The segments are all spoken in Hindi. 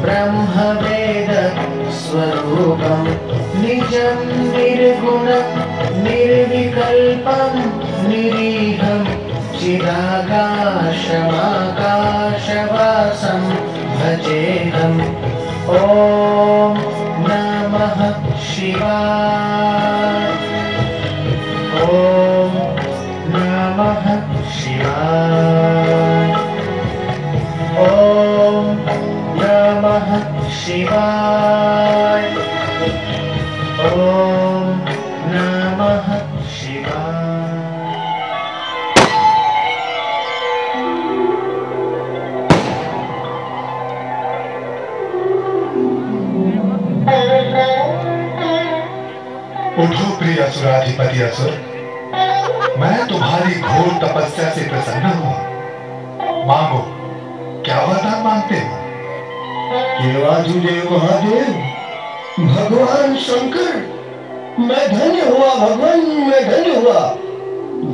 ब्रह्मवेद स्वरूपं निजं निर्गुणं निर्विकल्पं निरीहं चिदाकाशमाकाशवासं भजेऽहम्। ॐ नमः शिवाय। ॐ नमः शिवाय। ॐ नमः शिवाय। ॐ नमः शिवाय। उठो प्रिय असुराधिपति असुर, मैं तुम्हारी घोर तपस्या से प्रसन्न हुआ। मांगो, क्या वरदान मांगते हो? देवाधिदेव महादेव, भगवान शंकर, मैं धन्य हुआ भगवान, मैं धन्य हुआ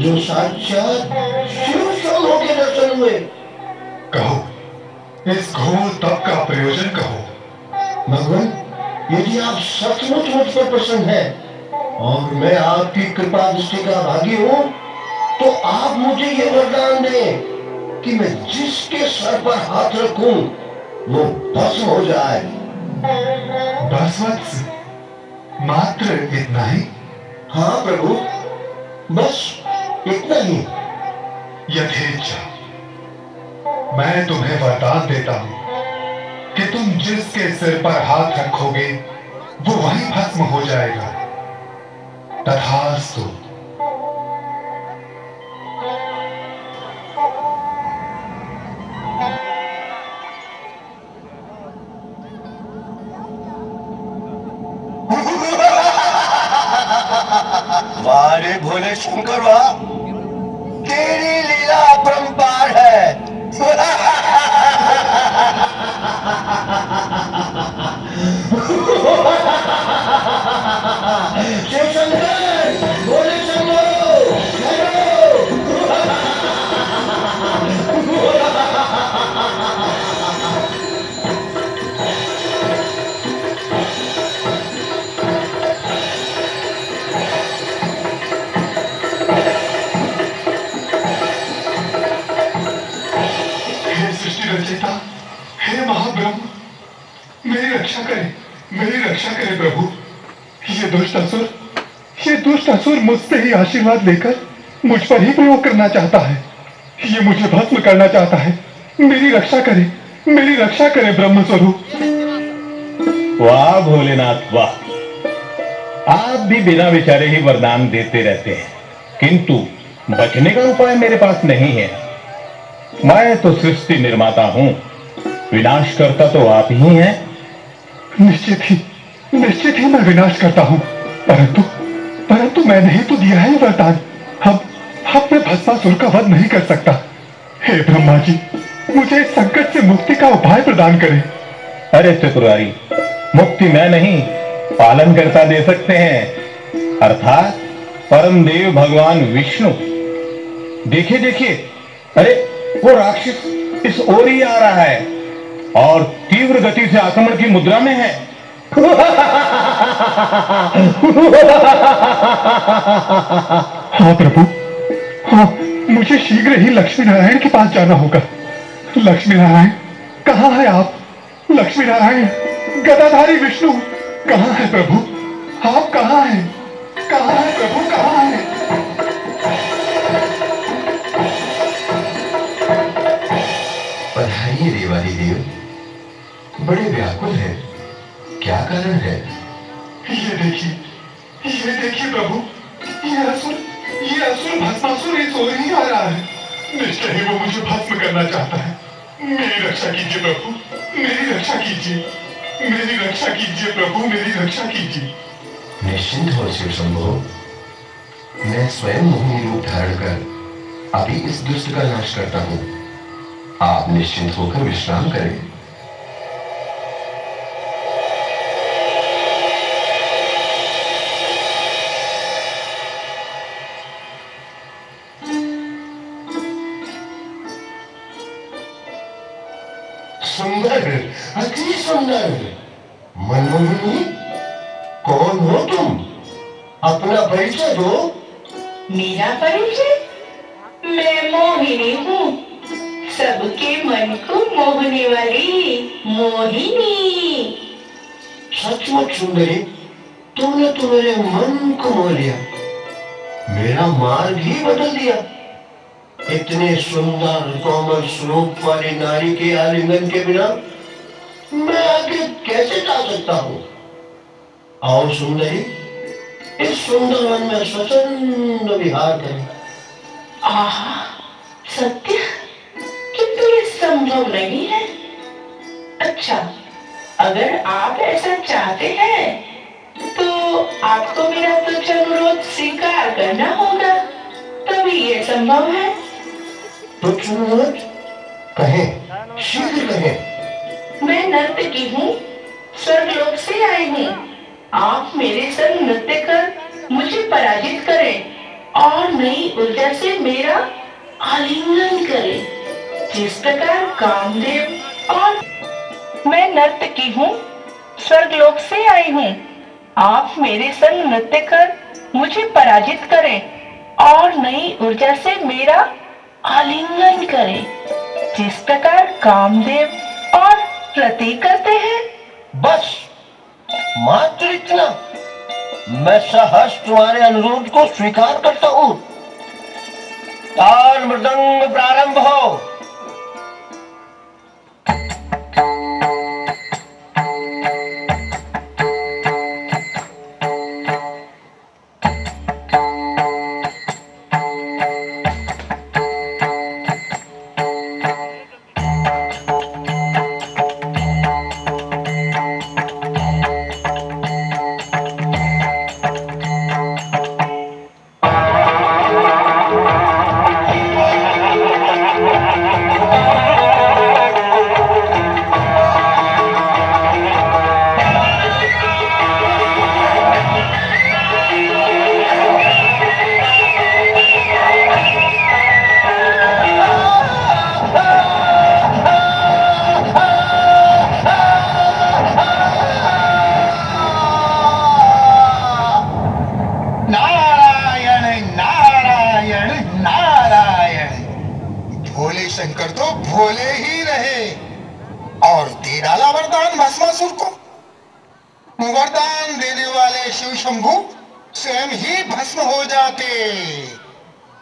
जो साक्षात शिव शंभो के दर्शन हुए। कहो, इस घोर तप का प्रयोजन कहो। भगवान, यदि आप सचमुच मुझ पर प्रसन्न हैं और मैं आपकी कृपा दृष्टि का भागी हूँ, तो आप मुझे ये वरदान दें कि मैं जिसके सर पर हाथ रखूं वो भस्म हो जाए। बस वत्स, मात्र इतना ही? हाँ प्रभु, बस इतना ही। यथेच्छा, मैं तुम्हें वरदान देता हूं कि तुम जिसके सिर पर हाथ रखोगे वो वही भस्म हो जाएगा। तथास्तु। वाह रे भोले शंकर, वाह, तेरी लीला अपरंपार है। शिव शंकर, भोले शंभो, रचयिता, हे महाब्रह्म, मेरी रक्षा करें, मेरी रक्षा करें प्रभु। ये दुष्ट असुर मुझसे ही आशीर्वाद लेकर मुझ पर ही प्रयोग करना चाहता है। ये मुझे भस्म करना चाहता है। मेरी रक्षा करें, मेरी रक्षा करें ब्रह्म स्वरूप। वाह भोलेनाथ वाह, आप भी बिना विचारे ही वरदान देते रहते हैं, किंतु बचने का उपाय मेरे पास नहीं है। मैं तो सृष्टि निर्माता हूं, विनाश करता तो आप ही हैं। निश्चित ही मैं विनाश करता हूं, परंतु मैंने ही तो दिया है वरदान। अब मैं भस्मासुर का वध नहीं कर सकता। हे ब्रह्मा जी, मुझे इस संकट से मुक्ति का उपाय प्रदान करें। अरे त्रिपुरारी, मुक्ति मैं नहीं, पालन करता दे सकते हैं, अर्थात परम देव भगवान विष्णु। देखिए देखिए, अरे वो राक्षस इस ओर ही आ रहा है और तीव्र गति से आक्रमण की मुद्रा में है। हाँ प्रभु, हाँ, मुझे शीघ्र ही लक्ष्मी नारायण के पास जाना होगा। लक्ष्मी नारायण, कहाँ है आप? लक्ष्मी नारायण, गदाधारी विष्णु, कहाँ है प्रभु? आप कहाँ हैं? कहाँ है प्रभु, कहाँ है? बधाई देवाधिदेव, बड़े व्याकुल है, क्या कारण है? ये देखिए प्रभु, ये असुर भस्मासुर इस ओर ही आ रहा है। निश्चय ही वो मुझे भस्म करना चाहता है। मेरी रक्षा कीजिए प्रभु, मेरी रक्षा कीजिए, मेरी रक्षा कीजिए प्रभु, मेरी रक्षा कीजिए। निश्चिंत हो शिव शंभो, मैं स्वयं मोहिनी रूप धारण कर अभी इस दुष्ट का नाश करता हूँ। आप निश्चिंत होकर विश्राम करें। सुंदर, अति सुंदर मनमोहिनी, कौन हो तुम? अपना परिचय दो। मेरा परिचय? मैं मोहिनी हूँ, सबके मन को मोहने वाली मोहिनी। सचमुच सुंदरी, तुमने तो मेरे मन को मोह लिया, मेरा मार्ग ही बदल दिया। इतने सुंदर कोमल स्वरूप वाली नारी के आलिंगन के बिना मैं आगे कैसे जा सकता हूँ? आओ सुंदरी, इस सुंदर वन में स्वच्छंद विहार करें। आह, सत्य? किंतु ये संभव नहीं है। अच्छा, अगर आप ऐसा चाहते हैं तो आपको मेरा तुच्छ अनुरोध स्वीकार करना होगा, तभी ये संभव है। तुच्छ अनुरोध? कहें, शीघ्र कहें। मैं नर्तकी हूँ, स्वर्गलोक से आई हूँ। आप मेरे संग नृत्य कर मुझे पराजित करें और नई ऊर्जा से मेरा आलिंगन करें, जिस प्रकार कामदेव और मैं नर्तकी हूँ, स्वर्गलोक से आई हूँ। आप मेरे संग नृत्य कर मुझे पराजित करें और नई ऊर्जा से मेरा आलिंगन करें, जिस प्रकार कामदेव और रति करते हैं। बस मात्र इतना? मैं सहर्ष तुम्हारे अनुरोध को स्वीकार करता हूँ। ताल मृदंग प्रारंभ हो। शंकर तो भोले ही रहे और दे डाला वरदान भस्मासुर को। वरदान देने वाले शिव शंभु स्वयं ही भस्म हो जाते।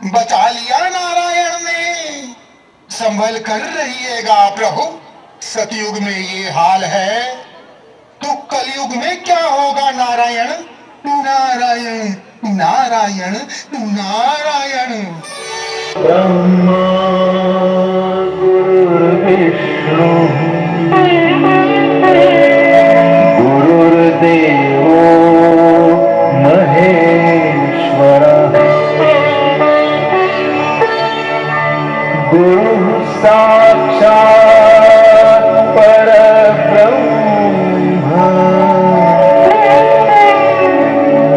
बचा लिया नारायण ने। संभल कर रहिएगा प्रभु, सतयुग में ये हाल है तो कलयुग में क्या होगा? नारायण नारायण नारायण नारायण। ब्रह्मा गुरुर्विष्णु गुरुर्देवो महेश्वरः गुरुः साक्षात् परब्रह्म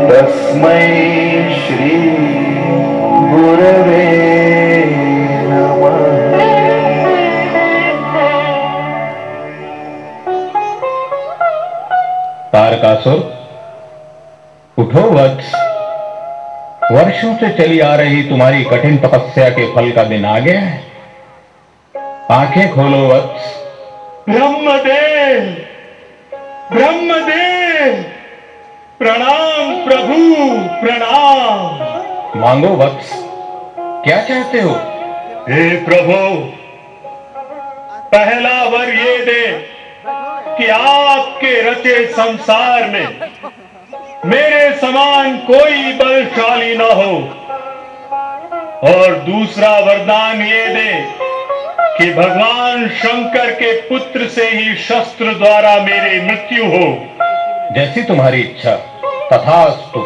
तस्मै श्री गुरवे नमः। तारकासुर, उठो वत्स। वर्षों से चली आ रही तुम्हारी कठिन तपस्या के फल का दिन आ गया है। आंखें खोलो वत्स। ब्रह्मदेव, ब्रह्मदेव, प्रणाम प्रभु, प्रणाम। मांगो वत्स, क्या चाहते हो? हे प्रभु, पहला वर ये दे कि आपके रचे संसार में मेरे समान कोई बलशाली न हो, और दूसरा वरदान ये दे कि भगवान शंकर के पुत्र से ही शस्त्र द्वारा मेरी मृत्यु हो। जैसी तुम्हारी इच्छा, तथास्तु।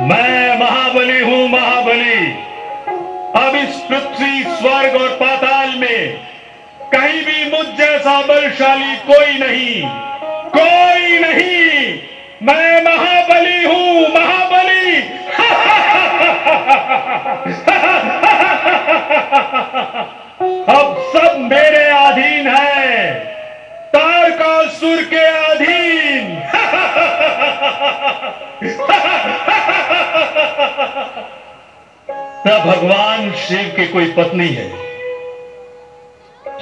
मैं महाबली हूं, महाबली। अब इस पृथ्वी, स्वर्ग और पाताल में कहीं भी मुझ जैसा बलशाली कोई नहीं, कोई नहीं। मैं महाबली हूं, महाबली। न भगवान शिव की कोई पत्नी है।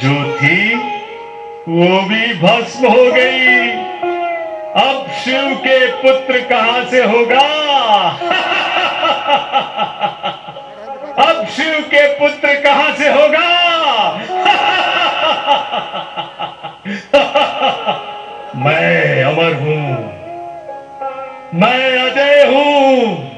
जो थी वो भी भस्म हो गई। अब शिव के पुत्र कहां से होगा? अब शिव के पुत्र कहां से होगा? मैं अमर हूं, मैं अजय हूं।